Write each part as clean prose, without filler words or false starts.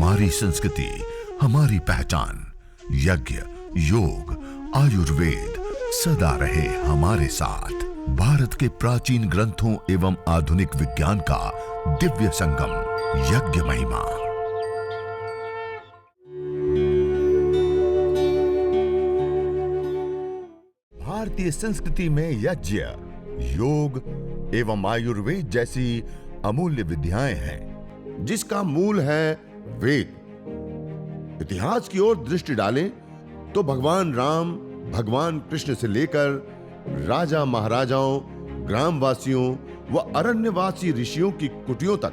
हमारी संस्कृति, हमारी पहचान। यज्ञ, योग, आयुर्वेद सदा रहे हमारे साथ। भारत के प्राचीन ग्रंथों एवं आधुनिक विज्ञान का दिव्य संगम, यज्ञ महिमा। भारतीय संस्कृति में यज्ञ, योग एवं आयुर्वेद जैसी अमूल्य विद्याएं हैं, जिसका मूल है वेद। इतिहास की ओर दृष्टि डालें तो भगवान राम, भगवान कृष्ण से लेकर राजा महाराजाओं, ग्रामवासियों व अरण्यवासी ऋषियों की कुटियों तक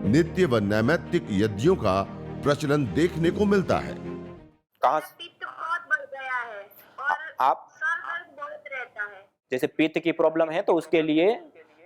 नित्य व नैमित्तिक यज्ञों का प्रचलन देखने को मिलता है। कहाँ पित्त बहुत बढ़ गया है और आप सर दर्द बहुत रहता है। जैसे पित्त की प्रॉब्लम है तो उसके लिए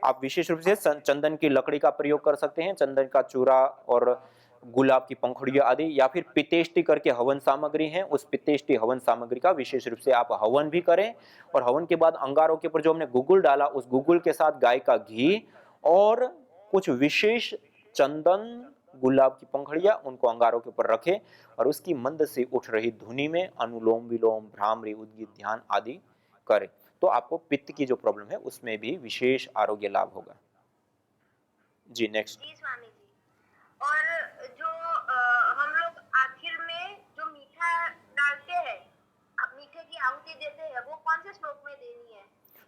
आप विशेष रूप से चंदन की लकड़ी का प्रयोग कर सकते हैं। चंदन का चूरा और गुलाब की पंखुड़ियां आदि, या फिर पितेष्टि करके हवन सामग्री है, उस पितेष्टि हवन सामग्री का विशेष रूप से आप हवन भी करें। और हवन के बाद अंगारों के ऊपर जो हमने गुगुल डाला, उस गुगुल के साथ गाय का घी और कुछ विशेष चंदन, गुलाब की पंखुड़ियां, उनको अंगारों के ऊपर रखें और उसकी मंद से उठ रही धुनी में अनुलोम विलोम, भ्रामरी, उद्गीत, ध्यान आदि करें तो आपको पित्त की जो प्रॉब्लम है उसमें भी विशेष आरोग्य लाभ होगा। जी नेक्स्ट। जी स्वामी जी। और जो हम लोग आखिर में जो मीठा डालते हैं, अब मीठे की आहुति देते हैं, वो कौन से श्लोक में देनी है?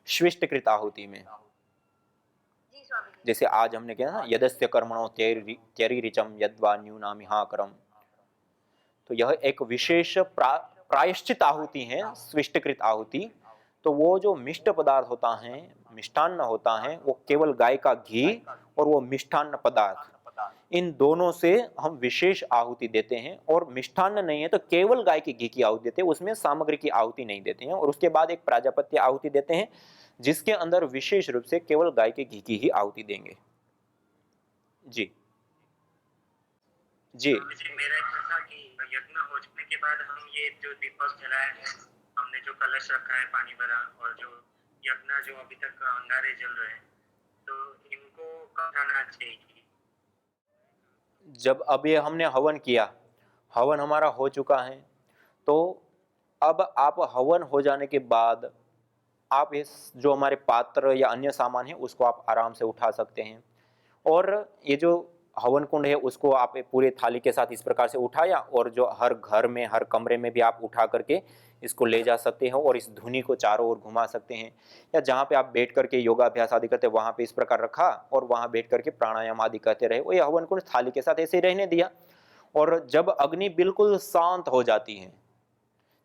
श्विष्टकृत आहुति में। जी स्वामी जी। जैसे आज हमने किया ना, यदस्य कर्मणो त्यरिरिचम यद्वा न्यूनामिहाकरम, तो यह एक विशेष प्रायश्चित आहुति है, स्विष्टकृत आहुति। तो वो जो मिष्ट पदार्थ होता है, मिष्टान्न होता है, वो केवल गाय का घी और वो मिष्टान्न पदार्थ, इन दोनों से हम विशेष आहुति देते हैं। और मिष्टान्न नहीं है तो केवल गाय के घी की आहुति देते हैं, उसमें सामग्री की आहुति नहीं देते हैं। और उसके बाद एक प्राजापत्य आहुति देते हैं जिसके अंदर विशेष रूप से केवल गाय के घी की ही आहुति देंगे। जी जी। मेरा एक था कि यज्ञ हो चुकने के बाद हम ये जो दीपक जलाए हैं, हमने जो कलश रखा है पानी भरा, और जो यज्ञ जो अभी तक अंगारे जल रहे हैं, तो इनको कब जाना चाहिए? जब अब ये हमने हवन किया, हवन हमारा हो चुका है, तो अब आप हवन हो जाने के बाद आप इस जो हमारे पात्र या अन्य सामान है उसको आप आराम से उठा सकते हैं। और ये जो हवन कुंड है उसको आप पूरे थाली के साथ इस प्रकार से उठाया, और जो हर घर में, हर कमरे में भी आप उठा करके इसको ले जा सकते हैं और इस धुनी को चारों ओर घुमा सकते हैं। या जहाँ पे आप बैठ करके योगाभ्यास आदि करते हैं वहाँ पे इस प्रकार रखा और वहाँ बैठ करके प्राणायाम आदि करते रहे। वो ये हवन कुंड थाली के साथ ऐसे ही रहने दिया। और जब अग्नि बिल्कुल शांत हो जाती है,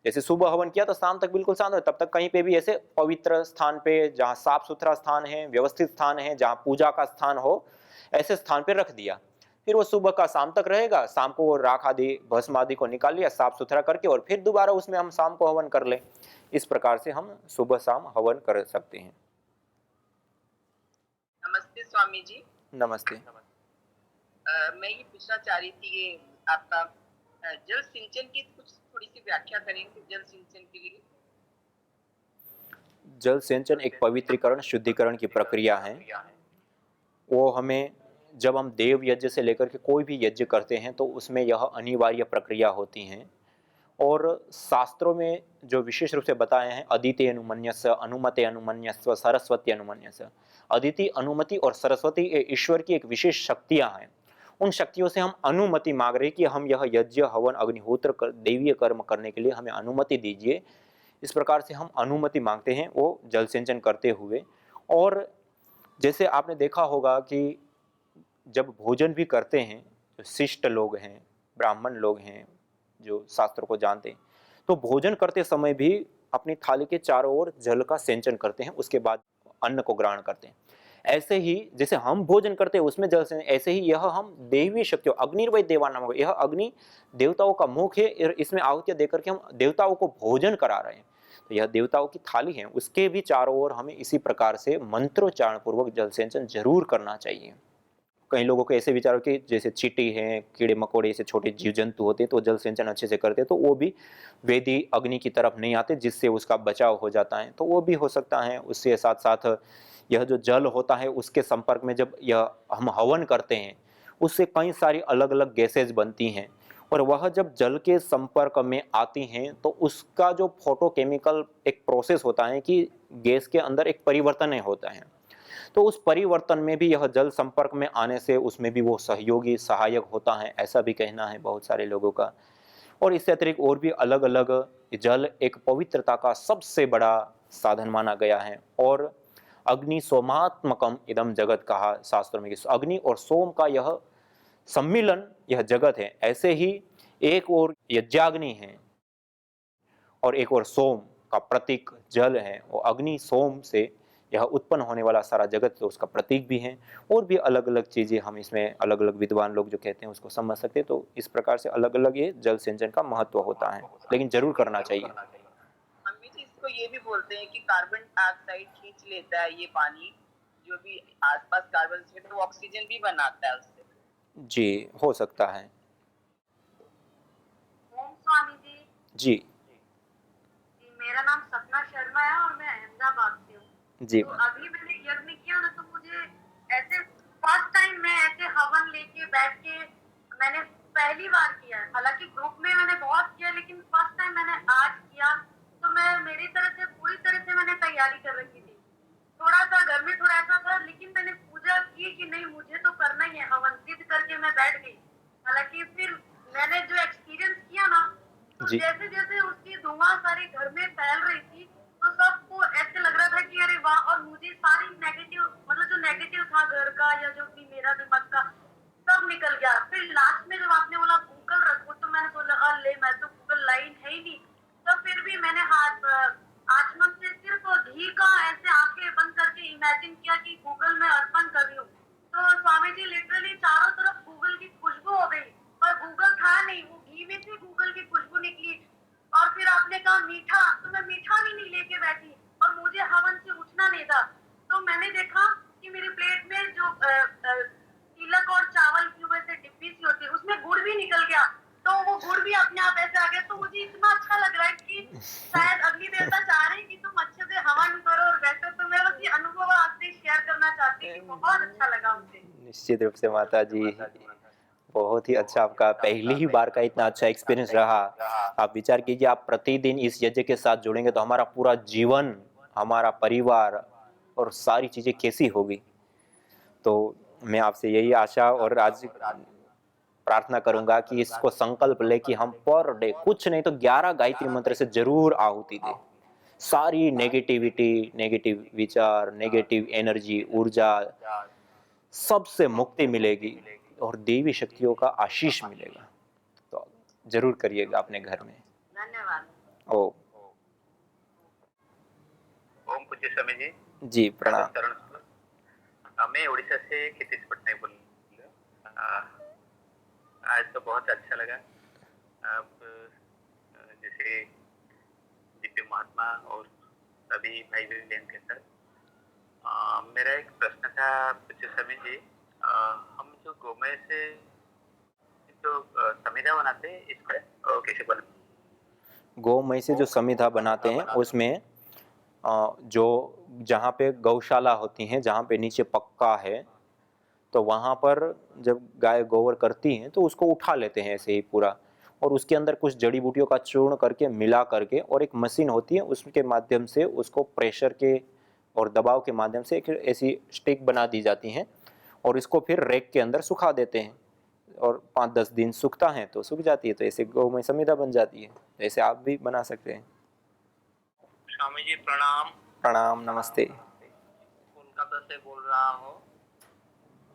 जैसे सुबह हवन किया तो शाम तक बिल्कुल शांत हो, तब तक कहीं पे भी ऐसे पवित्र स्थान पे, जहाँ साफ सुथरा स्थान है, व्यवस्थित स्थान है, जहाँ पूजा का स्थान हो, ऐसे स्थान पे रख दिया। फिर वो सुबह का शाम तक रहेगा। शाम को वो राख आदि, भस्म आदि को निकाल लिया साफ सुथरा करके, और फिर दोबारा उसमें हम शाम को हवन कर लें। इस प्रकार से हम सुबह शाम हवन कर सकते हैं। नमस्ते स्वामी जी। नमस्ते। मैं ये पूछना चाह रही थी, ये आपका जल सिंचन की कुछ थोड़ी सी व्याख्या करेंगे जल सिंचन के लिए? जल सिंचन एक पवित्रीकरण, शुद्धिकरण की प्रक्रिया है। वो हमें, जब हम देव यज्ञ से लेकर के कोई भी यज्ञ करते हैं तो उसमें यह अनिवार्य प्रक्रिया होती हैं। और शास्त्रों में जो विशेष रूप से बताए हैं, अदिति अनुमन्यस्य, अनुमते अनुमन्यस्व, सरस्वती अनुमन्यस्य। अदिति, अनुमति और सरस्वती ये ईश्वर की एक विशेष शक्तियां हैं। उन शक्तियों से हम अनुमति मांग रहे हैं कि हम यह यज्ञ, हवन, अग्निहोत्र, देवीय कर्म करने के लिए हमें अनुमति दीजिए। इस प्रकार से हम अनुमति मांगते हैं वो जल सिंचन करते हुए। और जैसे आपने देखा होगा कि जब भोजन भी करते हैं, जो शिष्ट लोग हैं, ब्राह्मण लोग हैं, जो शास्त्र को जानते हैं, तो भोजन करते समय भी अपनी थाली के चारों ओर जल का सिंचन करते हैं, उसके बाद अन्न को ग्रहण करते हैं। ऐसे ही जैसे हम भोजन करते हैं उसमें जल सिंचन, ऐसे ही यह हम देवी शक्तियों, अग्निर्वै देवानाम, यह अग्नि देवताओं का मुख है, इसमें आहुतियां देकर के हम देवताओं को भोजन करा रहे हैं। तो यह देवताओं की थाली है, उसके भी चारों ओर हमें इसी प्रकार से मंत्रोच्चारण पूर्वक जल सिंचन जरूर करना चाहिए। कई लोगों को ऐसे विचार हो कि जैसे चींटी हैं, कीड़े मकोड़े, ऐसे छोटे जीव जंतु होते हैं तो जल सिंचन अच्छे से करते तो वो भी वेदी अग्नि की तरफ नहीं आते, जिससे उसका बचाव हो जाता है। तो वो भी हो सकता है। उससे साथ साथ यह जो जल होता है उसके संपर्क में जब यह हम हवन करते हैं, उससे कई सारी अलग अलग गैसेज बनती हैं, और वह जब जल के संपर्क में आती हैं तो उसका जो फोटोकेमिकल एक प्रोसेस होता है कि गैस के अंदर एक परिवर्तन होता है, तो उस परिवर्तन में भी यह जल संपर्क में आने से उसमें भी वो सहयोगी सहायक होता है, ऐसा भी कहना है बहुत सारे लोगों का। और इससे अतिरिक्त और भी अलग अलग जल एक पवित्रता का सबसे बड़ा साधन माना गया है। और अग्नि सोमात्मकम इदम जगत कहा शास्त्रों में कि अग्नि और सोम का यह सम्मिलन यह जगत है। ऐसे ही एक और यज्ञाग्नि है और एक और सोम का प्रतीक जल है, वो अग्नि सोम से यह उत्पन्न होने वाला सारा जगत तो उसका प्रतीक भी है। और भी अलग अलग चीज़ें हम इसमें अलग अलग विद्वान लोग जो कहते हैं उसको समझ सकते हैं। तो इस प्रकार से अलग अलग ये जल सिंचन का महत्व होता है, लेकिन जरूर करना चाहिए। अम्मी जी इसको ये भी बोलते हैं कि कार्बन डाइऑक्साइड खींच लेता है ये पानी, जो भी आसपास कार्बन से, तो ऑक्सीजन भी बनाता है उससे। जी हो सकता है। ओम स्वामी जी। जी मेरा नाम सपना शर्मा है और मैं अहमदाबाद से हूँ। जी तो अभी मैंने यज्ञ किया ना, तो मुझे ऐसे फर्स्ट टाइम मैं ऐसे हवन लेके बैठ के मैंने पहली बार किया है। हालांकि ग्रुप में मैंने बहुत किया, लेकिन फर्स्ट टाइम मैंने आज किया। तो मैं मेरी तरफ से पूरी तरह से मैंने तैयारी कर रखी थी। थोड़ा सा घर में थोड़ा ऐसा था, लेकिन मैंने पूजा की कि नहीं मुझे तो करना ही है हवन, जिद करके मैं बैठ गई। हालांकि फिर मैंने जो एक्सपीरियंस किया ना, तो जी। जैसे जैसे उसकी धुआं सारे घर में फैल रही थी, तो सबको ऐसे लग रहा था कि अरे वाह। और मुझे सारी नेगेटिव, मतलब जो नेगेटिव था घर का या जो भी मेरा दिमाग का, सब निकल गया। फिर लास्ट में जब आपने बोला गूगल रखो, तो मैंने सोचा अरे मैं तो गूगल लाइन है ही नहीं। तो फिर भी मैंने हाथ आचमन से सिर्फ घी का ऐसे आंखें बंद करके इमेजिन किया कि गूगल में अर्पण कर रही हूँ। तो स्वामी जी लिटरली चारों तरफ गूगल की खुशबू हो गई, पर गूगल था नहीं, वो घी में से गूगल की खुशबू निकली। और फिर आपने कहा मीठा, तो मैं मीठा भी नहीं लेके बैठी और मुझे हवन से उठना नहीं था। तो मैंने देखा कि मेरी प्लेट में जो तिलक और चावल की वजह से डिब्बी सी होती है, उसमें गुड़ भी निकल गया। तो वो गुड़ भी अपने आप ऐसे आ गया। तो मुझे इतना अच्छा लग रहा है कि शायद अग्नि देवता चाह रहे हैं कि तुम अच्छे से हवन करो। और वैसे तो मैं बस ये अनुभव आपसे शेयर करना चाहती हूँ कि बहुत अच्छा लगा मुझे। निश्चित रूप से माता जी, बहुत ही अच्छा आपका पहली ही बार का इतना अच्छा एक्सपीरियंस रहा। आप विचार कीजिए, आप प्रतिदिन इस यज्ञ के साथ जुड़ेंगे तो हमारा पूरा जीवन, हमारा परिवार और सारी चीज़ें कैसी होगी। तो मैं आपसे यही आशा और आज प्रार्थना करूंगा कि इसको संकल्प ले कि हम पर डे कुछ नहीं तो 11 गायत्री मंत्र से जरूर आहुति दें। सारी नेगेटिविटी, नेगेटिव विचार, नेगेटिव एनर्जी, ऊर्जा, सबसे मुक्ति मिलेगी और देवी शक्तियों का आशीष मिलेगा। तो जरूर करिएगा अपने घर में। धन्यवाद। ओ ओम पूज्य स्वामी जी। जी प्रणाम। मैं उड़ीसा से क्षितिज पटनायक बोल रहा हूँ। आज तो बहुत अच्छा लगा। आप जैसे दिव्य महात्मा और सभी भाई बहन के साथ मेरा एक प्रश्न था पूज्य स्वामी जी। हम जो गोमय से जो समिधा बनाते हैं, इसका कैसे बनाते? गौमय से जो समिधा बनाते हैं उसमें जो जहाँ पे गौशाला होती हैं, जहाँ पे नीचे पक्का है, तो वहाँ पर जब गाय गोबर करती हैं तो उसको उठा लेते हैं ऐसे ही पूरा, और उसके अंदर कुछ जड़ी बूटियों का चूर्ण करके मिला करके, और एक मशीन होती है उसके माध्यम से उसको प्रेशर के और दबाव के माध्यम से एक ऐसी स्टिक बना दी जाती हैं, और इसको फिर रैक के अंदर सुखा देते हैं, और 5-10 दिन सूखता है तो सूख जाती है। तो ऐसे गौमय समिधा बन जाती है। ऐसे आप भी बना सकते हैं। स्वामी जी प्रणाम। प्रणाम, नमस्ते। कोलकाता से बोल रहा हूँ।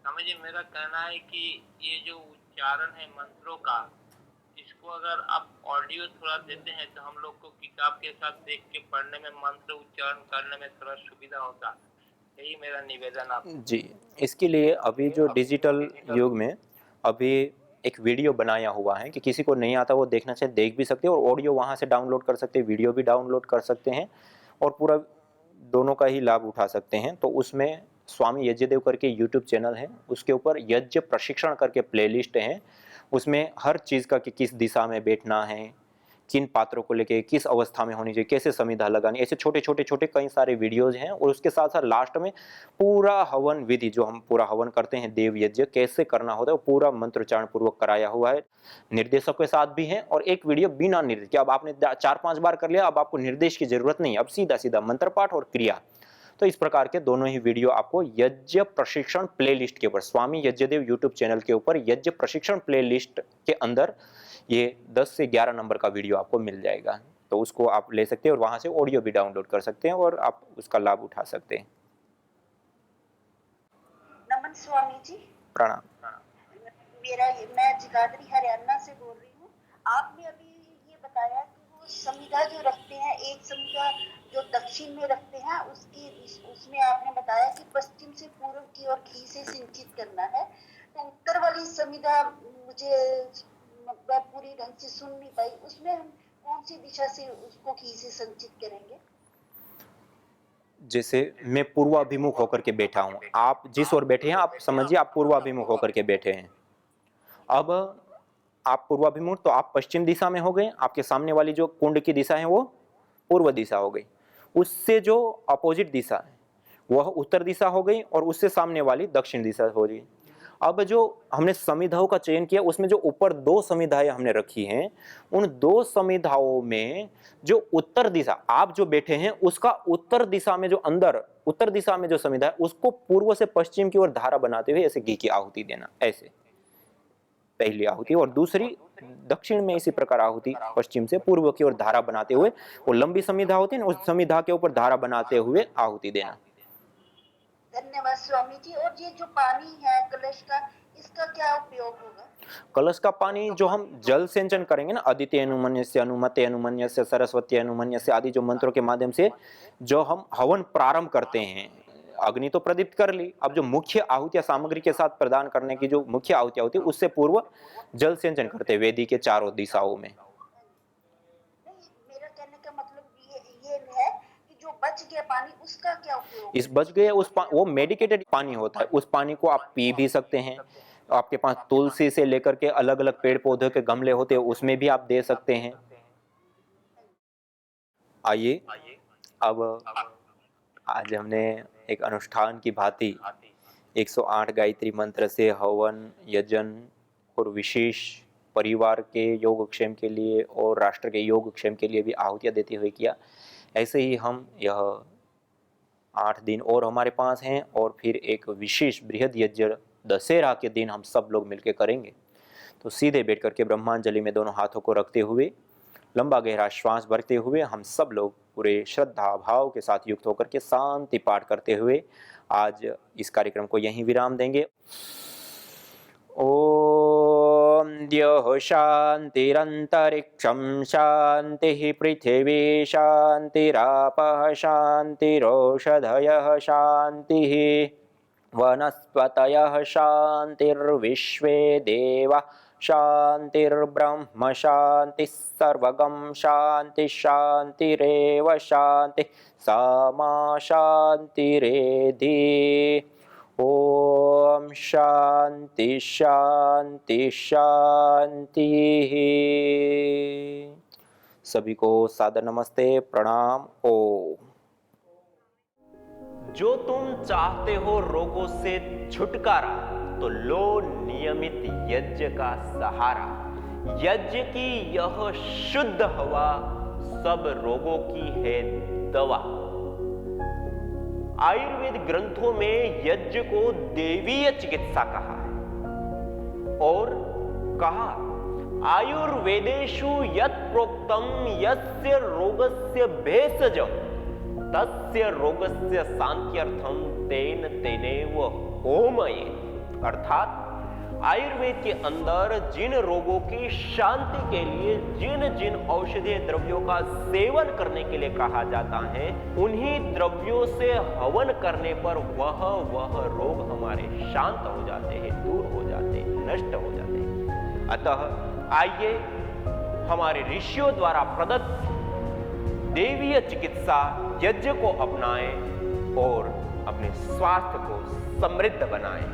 स्वामी जी मेरा कहना है कि ये जो उच्चारण है मंत्रों का, इसको अगर आप ऑडियो थोड़ा देते हैं तो हम लोग को किताब के साथ देख के पढ़ने में, मंत्र उच्चारण करने में थोड़ा सुविधा होता। यही मेरा निवेदन आप जी, इसके लिए अभी जो डिजिटल युग में अभी एक वीडियो बनाया हुआ है कि किसी को नहीं आता वो देखना चाहिए, देख भी सकते हैं, और ऑडियो वहाँ से डाउनलोड कर सकते हैं, वीडियो भी डाउनलोड कर सकते हैं, और पूरा दोनों का ही लाभ उठा सकते हैं। तो उसमें स्वामी यज्ञदेव करके यूट्यूब चैनल है, उसके ऊपर यज्ञ प्रशिक्षण करके प्लेलिस्ट है। उसमें हर चीज़ का कि किस दिशा में बैठना है, किन पात्रों को लेके किस अवस्था में होनी चाहिए, कैसे समिधा लगानी, ऐसे छोटे छोटे छोटे कई सारे वीडियोज हैं। और उसके साथ साथ लास्ट में पूरा हवन विधि, जो हम पूरा हवन करते हैं देव यज्ञ कैसे करना होता है, वो पूरा मंत्रोच्चारण पूर्वक कराया हुआ है, निर्देशक के साथ भी है। और एक वीडियो बिना निर्देश के, अब आपने 4-5 बार कर लिया, अब आपको निर्देश की जरूरत नहीं, अब सीधा सीधा मंत्र पाठ और क्रिया। तो इस प्रकार के दोनों ही वीडियो आपको यज्ञ प्रशिक्षण प्लेलिस्ट के ऊपर, स्वामी यज्ञदेव यूट्यूब चैनल के ऊपर यज्ञ प्रशिक्षण प्लेलिस्ट के अंदर ये 10 से 11 नंबर का वीडियो आपको मिल जाएगा। तो उसको आप ले सकते हैं और वहां से ऑडियो भी डाउनलोड कर सकते हैं और आप उसका लाभ उठा सकते हैं। नमन स्वामी जी। प्रणाम। मैं जगाधरी हरियाणा से बोल रही हूँ। आपने अभी ये बताया कि वो समिधा जो रखते हैं, एक समिधा जो दक्षिण में रखते हैं, उसमें आपने बताया कि पश्चिम से पूर्व की ओर घी से सिंचित करना है। तो उत्तर वाली समिधा मुझे मैं पूरी ढंग से सुन नहीं पाई, उसमें हम कौन सी दिशा से उसको घी से संचित करेंगे? जैसे मैं पूर्वाभिमुख होकर के बैठा हूँ, आप जिस ओर बैठे हैं आप समझिए आप पूर्वाभिमुख होकर के बैठे हैं। अब आप पूर्वाभिमुख, तो आप पश्चिम दिशा में हो गए, आपके सामने वाली जो कुंड की दिशा है वो पूर्व दिशा हो गई, उससे जो अपोजिट दिशा है वह उत्तर दिशा हो गई और उससे सामने वाली दक्षिण दिशा हो गई। अब जो हमने समिधाओं का चयन किया उसमें जो ऊपर 2 समिधाएं हमने रखी हैं, उन 2 समिधाओं में जो उत्तर दिशा आप जो बैठे हैं उसका उत्तर दिशा में जो अंदर उत्तर दिशा में जो समिधा है उसको पूर्व से पश्चिम की ओर धारा बनाते हुए ऐसे घी की आहुति देना, ऐसे पहली आहुति, और दूसरी दक्षिण में इसी प्रकार आहुति पश्चिम से पूर्व की ओर धारा बनाते हुए, वो लंबी समिधा होती है ना, उस समिधा के ऊपर धारा बनाते हुए आहुति देना। धन्यवाद स्वामी जी। और ये जो पानी है कलश का, इसका क्या उपयोग होगा? कलश का पानी जो हम जल सिंचन करेंगे ना, अदिति अनुमन्यस्य अनुमते अनुमन्यस्य सरस्वती अनुमन्यस्य आदि जो मंत्रों के माध्यम से जो हम हवन प्रारंभ करते हैं, अग्नि तो प्रदीप्त कर ली, अब जो मुख्य आहुतियां सामग्री के साथ प्रदान करने की जो मुख्य आहुतियां होती है उससे पूर्व जल सिंचन करते हैं वेदी के चारों दिशाओं में। मेरा कहने का मतलब ये है कि जो बच गया पानी उसका क्या उपयोग? इस बच गए वो मेडिकेटेड पानी होता है, उस पानी को आप पी भी सकते हैं। आपके पास तुलसी से लेकर के अलग अलग पेड़ पौधों के गमले होते हैं, उसमें भी आप दे सकते हैं। आइए अब आज हमने एक अनुष्ठान की भांति 108 गायत्री मंत्र से हवन यजन और विशेष परिवार के योगक्षेम के लिए और राष्ट्र के योगक्षेम के लिए भी आहुतियां देते हुए किया। ऐसे ही हम यह 8 दिन और हमारे पास हैं और फिर एक विशेष बृहद यज्ञ दशहरा के दिन हम सब लोग मिलकर करेंगे। तो सीधे बैठ करके ब्रह्मांजलि में दोनों हाथों को रखते हुए लंबा गहरा श्वास भरते हुए हम सब लोग पूरे श्रद्धा भाव के साथ युक्त होकर के शांति पाठ करते हुए आज इस कार्यक्रम को यहीं विराम देंगे। ओम द्यौः शान्तिरन्तरिक्षं शान्तिः पृथिवी शान्तिरापः शान्तिरोषधयः शान्तिः वनस्पतयः शान्तिर्विश्वे देवा शान्तिर्ब्रह्म शान्तिः सर्वगं शान्ति शान्तिरेव शान्ति सा शान्तिरेधि। ओम शांति शांति शांति। सभी को सादर नमस्ते प्रणाम। ओम। जो तुम चाहते हो रोगों से छुटकारा तो लो नियमित यज्ञ का सहारा। यज्ञ की यह शुद्ध हवा सब रोगों की है दवा। आयुर्वेद ग्रंथों में यज्ञ को देवीय चिकित्सा कहा है और कहा आयुर्वेदेषु यत् प्रोक्तम यस्य रोगस्य भेषजम तस्य रोगस्य शांत्यर्थम तेन तेनेव होमयेत्। अर्थात आयुर्वेद के अंदर जिन रोगों की शांति के लिए जिन जिन औषधीय द्रव्यों का सेवन करने के लिए कहा जाता है, उन्हीं द्रव्यों से हवन करने पर वह रोग हमारे शांत हो जाते हैं, दूर हो जाते हैं, नष्ट हो जाते हैं। अतः आइए हमारे ऋषियों द्वारा प्रदत्त देवीय चिकित्सा यज्ञ को अपनाएं और अपने स्वास्थ्य को समृद्ध बनाएं।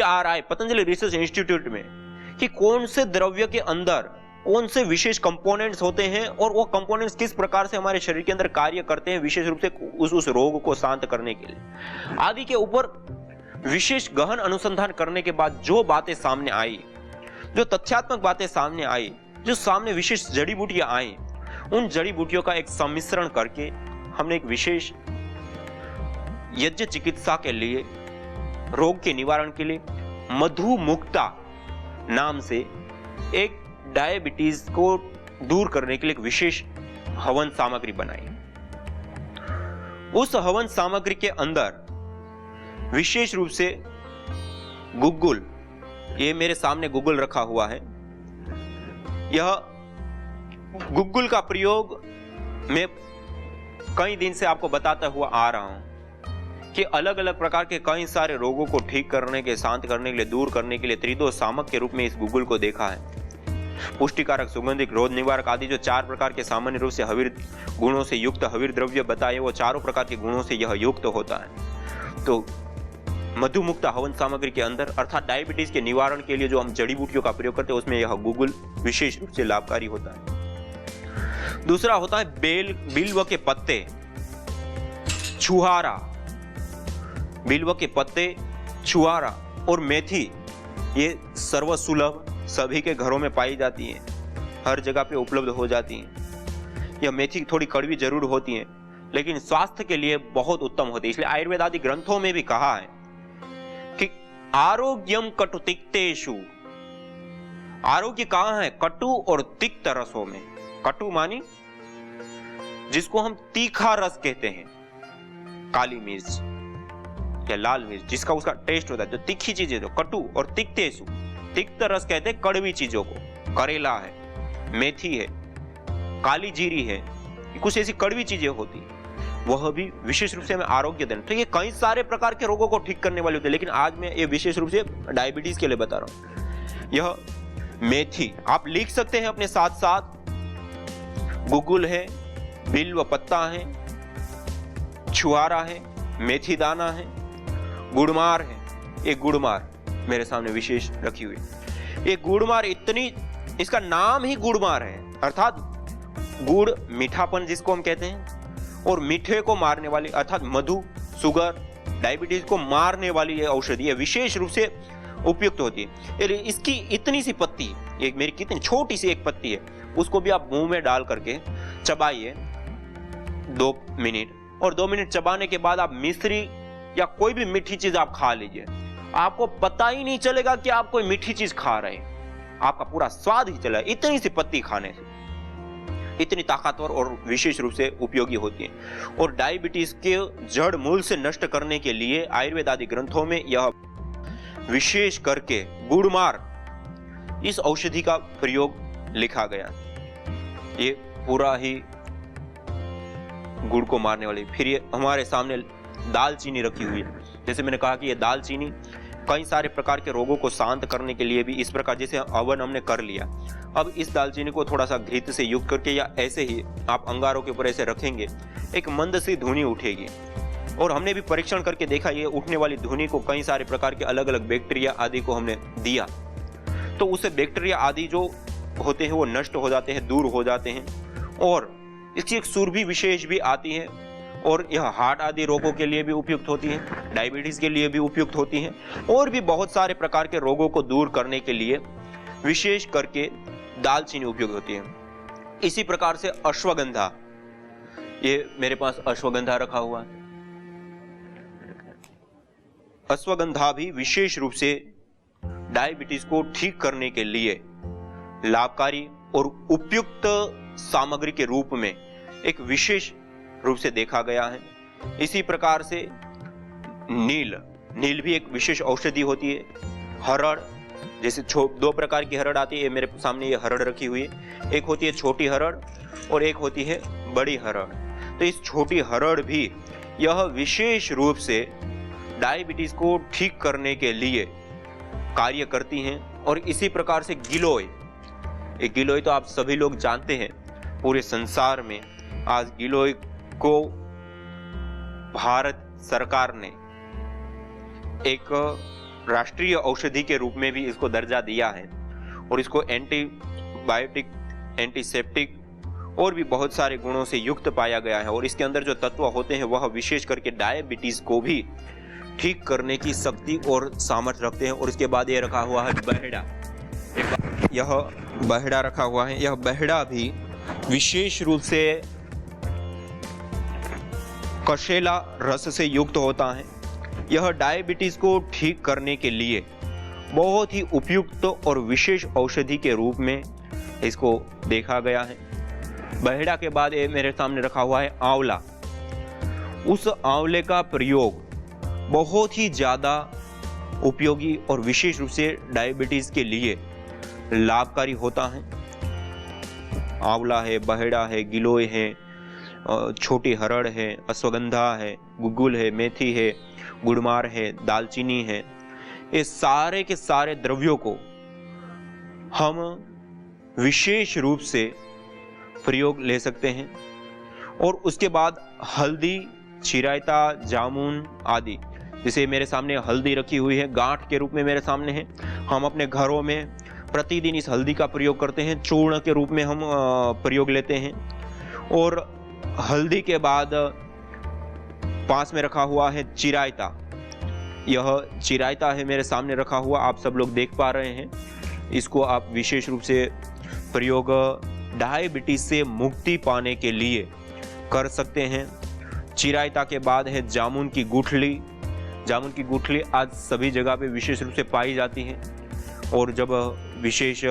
PRI पतंजलि रिसर्च इंस्टीट्यूट में कि कौन से द्रव्य के अंदर कौन से विशेष कंपोनेंट्स होते हैं और वो कंपोनेंट्स किस प्रकार से हमारे शरीर के अंदर कार्य करते हैं, विशेष रूप से उस रोग को शांत करने के लिए आदि के ऊपर विशेष गहन अनुसंधान करने के बाद जो बातें सामने आई, जो तथ्यात्मक बातें सामने आई, जो सामने विशेष जड़ी बूटियां आई, उन जड़ी बूटियों का एक सम्मिश्रण करके हमने एक विशेष यज्ञ चिकित्सा के लिए, रोग के निवारण के लिए मधु मुक्ता नाम से एक डायबिटीज को दूर करने के लिए एक विशेष हवन सामग्री बनाई। उस हवन सामग्री के अंदर विशेष रूप से गुग्गुल, ये मेरे सामने गुग्गुल रखा हुआ है, यह गुग्गुल का प्रयोग मैं कई दिन से आपको बताता हुआ आ रहा हूं कि अलग अलग प्रकार के कई सारे रोगों को ठीक करने के, शांत करने के लिए, दूर करने के लिए त्रिदोष सामक के रूप में इस गुग्गुल को देखा है। पुष्टिकारक, सुगंधिक, रोग निवारक आदि जो 4 प्रकार के सामान्य रूप से हवीर गुणों से युक्त हवीर द्रव्य बताए, वो चारों प्रकार के गुणों से यह युक्त होता है। तो मधुमुक्त हवन सामग्री के अंदर अर्थात डायबिटीज के निवारण के लिए जो हम जड़ी बूटियों का प्रयोग करते हैं उसमें यह गुग्गुल विशेष रूप से लाभकारी होता है। दूसरा होता है बिल्व के पत्ते, छुहारा, बिल्व के पत्ते, छुहारा और मेथी, ये सर्वसुलभ सभी के घरों में पाई जाती है, हर जगह पे उपलब्ध हो जाती है। यह मेथी थोड़ी कड़वी जरूर होती है लेकिन स्वास्थ्य के लिए बहुत उत्तम होती है। इसलिए आयुर्वेद आदि ग्रंथों में भी कहा है कि आरोग्यम कटु तिक्तेषु, आरोग्य कहां है? कटु और तिक्त रसों में। कटु मानी जिसको हम तीखा रस कहते हैं, काली मिर्च या लाल मिर्च जिसका उसका टेस्ट होता है, जो तीखी चीजें, जो कटु और तिक्तेषु, तिक्त रस कहते हैं कड़वी चीजों को। करेला है, मेथी है, काली जीरी है, कुछ ऐसी कड़वी चीजें होती है, वह भी विशेष रूप से हमें आरोग्य देना। तो ये कई सारे प्रकार के रोगों को ठीक करने वाले होते हैं, लेकिन आज मैं ये विशेष रूप से डायबिटीज के लिए बता रहा हूं। यह मेथी आप लिख सकते हैं अपने साथ साथ, गुग्गुल है, बिल्व पत्ता है, छुहारा है, मेथी दाना है, गुड़मार है। एक गुड़मार मेरे सामने विशेष रखी हुई, ये गुड़मार इतनी, इसका नाम ही गुड़मार है, अर्थात गुड़ मीठापन जिसको हम कहते हैं, और मीठे को मारने वाली अर्थात मधु, शुगर, डायबिटीज को मारने वाली ये औषधि है, विशेष रूप से उपयुक्त होती है। इसकी इतनी सी पत्ती, एक मेरी कितनी छोटी सी एक पत्ती है, उसको भी आप मुंह में डाल करके चबाइए 2 मिनट, और 2 मिनट चबाने के बाद आप मिश्री या कोई भी मीठी चीज आप खा लीजिए, आपको पता ही नहीं चलेगा कि आप कोई मीठी चीज खा रहे हैं, आपका पूरा स्वाद ही चला। इतनी सी पत्ती खाने से इतनी ताकतवर और विशेष रूप से उपयोगी होती है। और डायबिटीज के जड़ मूल से नष्ट करने के लिए आयुर्वेद आदि ग्रंथों में यह विशेष करके गुड़मार, इस औषधि का प्रयोग लिखा गया। ये पूरा ही गुड़ को मारने वाली। फिर ये हमारे सामने दालचीनी रखी हुई है। जैसे मैंने कहा कि ये दालचीनी कई सारे प्रकार के रोगों को शांत करने के लिए भी इस प्रकार, जैसे हवन हमने कर लिया, अब इस दालचीनी को थोड़ा सा घृत से युक्त करके या ऐसे ही आप अंगारों के ऊपर ऐसे रखेंगे, एक मंद सी धुनी उठेगी। और हमने भी परीक्षण करके देखा, ये उठने वाली धुनी को कई सारे प्रकार के अलग अलग बैक्टीरिया आदि को हमने दिया, तो उससे बैक्टीरिया आदि जो होते हैं वो नष्ट हो जाते हैं, दूर हो जाते हैं। और इसकी एक सुरभि विशेष भी आती है, और यह हार्ट आदि रोगों के लिए भी उपयुक्त होती है, डायबिटीज के लिए भी उपयुक्त होती है, और भी बहुत सारे प्रकार के रोगों को दूर करने के लिए विशेष करके दालचीनी उपयोग होती है। इसी प्रकार से अश्वगंधा, ये मेरे पास अश्वगंधा रखा हुआ है। अश्वगंधा भी विशेष रूप से डायबिटीज को ठीक करने के लिए लाभकारी और उपयुक्त सामग्री के रूप में एक विशेष रूप से देखा गया है। इसी प्रकार से नील भी एक विशेष औषधि होती है। हरड़, जैसे 2 प्रकार की हरड़ आती है, मेरे सामने ये हरड़ रखी हुई है, एक होती है छोटी हरड़ और एक होती है बड़ी हरड़। तो इस छोटी हरड़ भी यह विशेष रूप से डायबिटीज को ठीक करने के लिए कार्य करती हैं। और इसी प्रकार से गिलोय, एक गिलोय तो आप सभी लोग जानते हैं, पूरे संसार में आज गिलोय को भारत सरकार ने एक राष्ट्रीय औषधि के रूप में भी इसको दर्जा दिया है और इसको एंटीबायोटिक, एंटीसेप्टिक और भी बहुत सारे गुणों से युक्त पाया गया है। और इसके अंदर जो तत्व होते हैं वह विशेष करके डायबिटीज को भी ठीक करने की शक्ति और सामर्थ्य रखते हैं। और इसके बाद ये रखा हुआ है बहेड़ा। यह बहेड़ा रखा हुआ है। यह बहेड़ा भी विशेष रूप से कशेला रस से युक्त होता है। यह डायबिटीज को ठीक करने के लिए बहुत ही उपयुक्त और विशेष औषधि के रूप में इसको देखा गया है। बहेड़ा के बाद ये मेरे सामने रखा हुआ है आंवला। उस आंवले का प्रयोग बहुत ही ज़्यादा उपयोगी और विशेष रूप से डायबिटीज के लिए लाभकारी होता है। आंवला है, बहेड़ा है, गिलोय है, छोटी हरड़ है, अश्वगंधा है, गुगुल है, मेथी है, गुड़मार है, दालचीनी है। ये सारे के सारे द्रव्यों को हम विशेष रूप से प्रयोग ले सकते हैं। और उसके बाद हल्दी, चिरायता, जामुन आदि, जैसे मेरे सामने हल्दी रखी हुई है, गांठ के रूप में मेरे सामने है। हम अपने घरों में प्रतिदिन इस हल्दी का प्रयोग करते हैं, चूर्ण के रूप में हम प्रयोग लेते हैं। और हल्दी के बाद पास में रखा हुआ है चिरायता। यह चिरायता है मेरे सामने रखा हुआ, आप सब लोग देख पा रहे हैं। इसको आप विशेष रूप से प्रयोग डायबिटीज से मुक्ति पाने के लिए कर सकते हैं। चिरायता के बाद है जामुन की गुठली। जामुन की गुठली आज सभी जगह पे विशेष रूप से पाई जाती है। और जब विशेष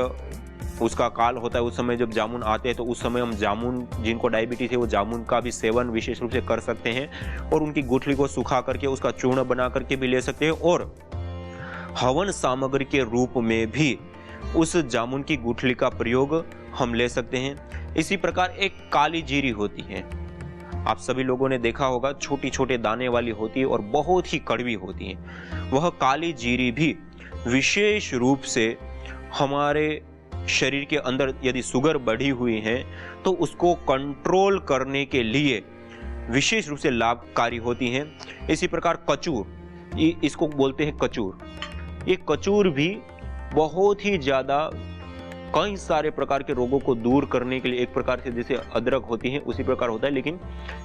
उसका काल होता है, उस समय जब जामुन आते हैं तो उस समय हम जामुन, जिनको डायबिटीज है वो जामुन का भी सेवन विशेष रूप से कर सकते हैं। और उनकी गुठली को सुखा करके उसका चूर्ण बना करके भी ले सकते हैं। और हवन सामग्री के रूप में भी उस जामुन की गुठली का प्रयोग हम ले सकते हैं। इसी प्रकार एक काली जीरी होती है, आप सभी लोगों ने देखा होगा, छोटी छोटे दाने वाली होती है और बहुत ही कड़वी होती है। वह काली जीरी भी विशेष रूप से हमारे शरीर के अंदर यदि शुगर बढ़ी हुई है तो उसको कंट्रोल करने के लिए विशेष रूप से लाभकारी होती है। इसी प्रकार कचूर, इसको बोलते हैं कचूर। ये कचूर भी बहुत ही ज़्यादा कई सारे प्रकार के रोगों को दूर करने के लिए, एक प्रकार से जैसे अदरक होती है उसी प्रकार होता है, लेकिन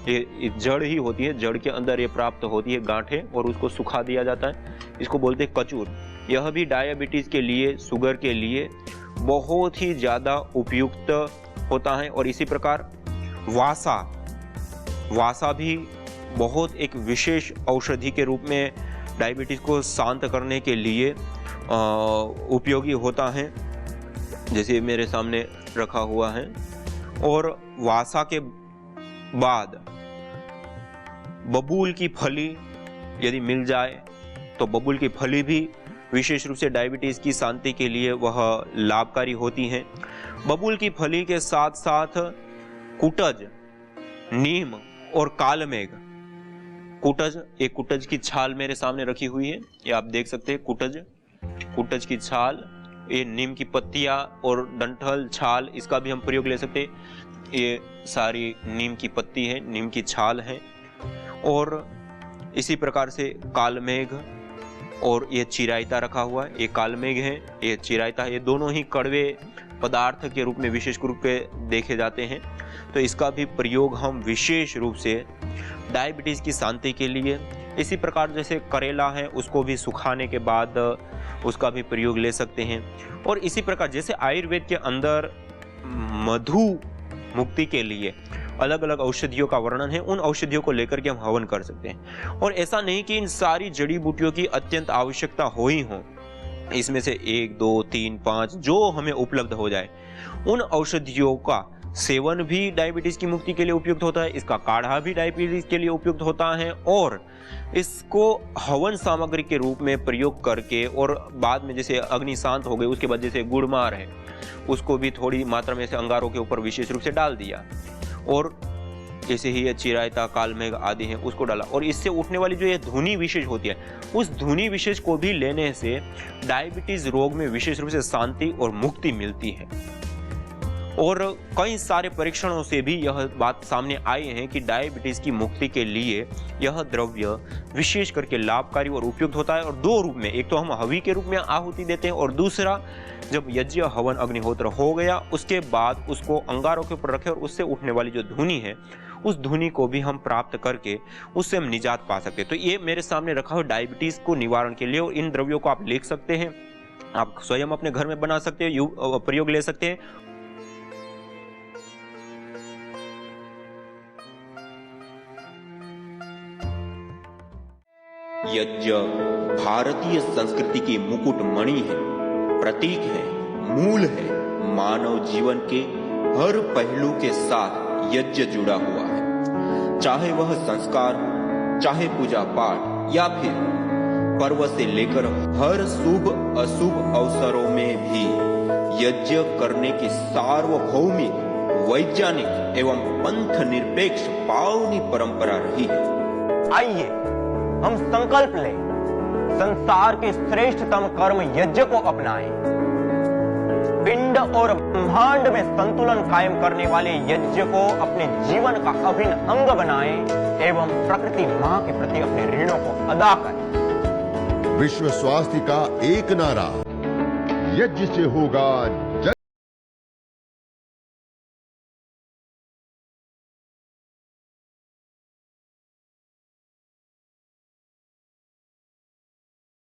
ये जड़ ही होती है। जड़ के अंदर ये प्राप्त होती है गांठें और उसको सुखा दिया जाता है। इसको बोलते हैं कचूर। यह भी डायबिटीज़ के लिए, शुगर के लिए बहुत ही ज़्यादा उपयुक्त होता है। और इसी प्रकार वासा भी बहुत एक विशेष औषधि के रूप में डायबिटीज़ को शांत करने के लिए उपयोगी होता है, जैसे मेरे सामने रखा हुआ है। और वासा के बाद बबूल की फली यदि मिल जाए तो बबूल की फली भी विशेष रूप से डायबिटीज़ की शांति के लिए वह लाभकारी होती हैं। बबूल की फली के साथ साथ कुटज, नीम और कालमेघ। कुटज, एक कुटज की छाल मेरे सामने रखी हुई है, ये आप देख सकते हैं। कुटज की छाल, ये नीम की पत्तियां और डंठल, छाल, इसका भी हम प्रयोग ले सकते हैं। ये सारी नीम की पत्ती है, नीम की छाल है। और इसी प्रकार से कालमेघ और ये चिरायता रखा हुआ है। ये कालमेघ है, ये चिरायता है। ये दोनों ही कड़वे पदार्थ के रूप में विशेष रूप से देखे जाते हैं। तो इसका भी प्रयोग हम विशेष रूप से डायबिटीज़ की शांति के लिए, इसी प्रकार जैसे करेला है उसको भी सुखाने के बाद उसका भी प्रयोग ले सकते हैं। और इसी प्रकार जैसे आयुर्वेद के अंदर मधु मुक्ति के लिए अलग अलग औषधियों का वर्णन है, उन औषधियों को लेकर के हम हवन कर सकते हैं। और ऐसा नहीं कि इन सारी जड़ी बूटियों की अत्यंत आवश्यकता हो ही हो, इसमें से 1, 2, 3, 5 जो हमें उपलब्ध हो जाए, उन औषधियों का सेवन भी डायबिटीज की मुक्ति के लिए उपयुक्त होता है। इसका काढ़ा भी डायबिटीज के लिए उपयुक्त होता है। और इसको हवन सामग्री के रूप में प्रयोग करके, और बाद में जैसे अग्नि शांत हो गई उसके बाद जैसे गुड़मार है उसको भी थोड़ी मात्रा में से अंगारों के ऊपर विशेष रूप से डाल दिया, और जैसे ही ये चिरायता, कालमेघ आदि है उसको डाला। और इससे उठने वाली जो ये धुनी विशेष होती है, उस धुनी विशेष को भी लेने से डायबिटीज रोग में विशेष रूप से शांति और मुक्ति मिलती है। और कई सारे परीक्षणों से भी यह बात सामने आई है कि डायबिटीज की मुक्ति के लिए यह द्रव्य विशेष करके लाभकारी और उपयुक्त होता है। और दो रूप में, एक तो हम हवि के रूप में आहुति देते हैं और दूसरा जब यज्ञ हवन अग्निहोत्र हो गया उसके बाद उसको अंगारों के ऊपर रखे और उससे उठने वाली जो धुनी है उस धुनी को भी हम प्राप्त करके उससे हम निजात पा सकते हैं। तो ये मेरे सामने रखा हुआ डायबिटीज को निवारण के लिए, और इन द्रव्यों को आप लिख सकते हैं, आप स्वयं अपने घर में बना सकते हैं, प्रयोग ले सकते हैं। यज्ञ भारतीय संस्कृति की मुकुट मणि है, प्रतीक है, मूल है। मानव जीवन के हर पहलू के साथ यज्ञ जुड़ा हुआ है, चाहे वह संस्कार, चाहे पूजा पाठ या फिर पर्व से लेकर हर शुभ अशुभ अवसरों में भी यज्ञ करने की सार्वभौमिक, वैज्ञानिक एवं पंथ निरपेक्ष पावनी परंपरा रही है। आइए हम संकल्प लें, संसार के श्रेष्ठतम कर्म यज्ञ को अपनाएं। पिंड और ब्रह्मांड में संतुलन कायम करने वाले यज्ञ को अपने जीवन का अभिन्न अंग बनाएं एवं प्रकृति मां के प्रति अपने ऋणों को अदा करें। विश्व स्वास्थ्य का एक नारा, यज्ञ से होगा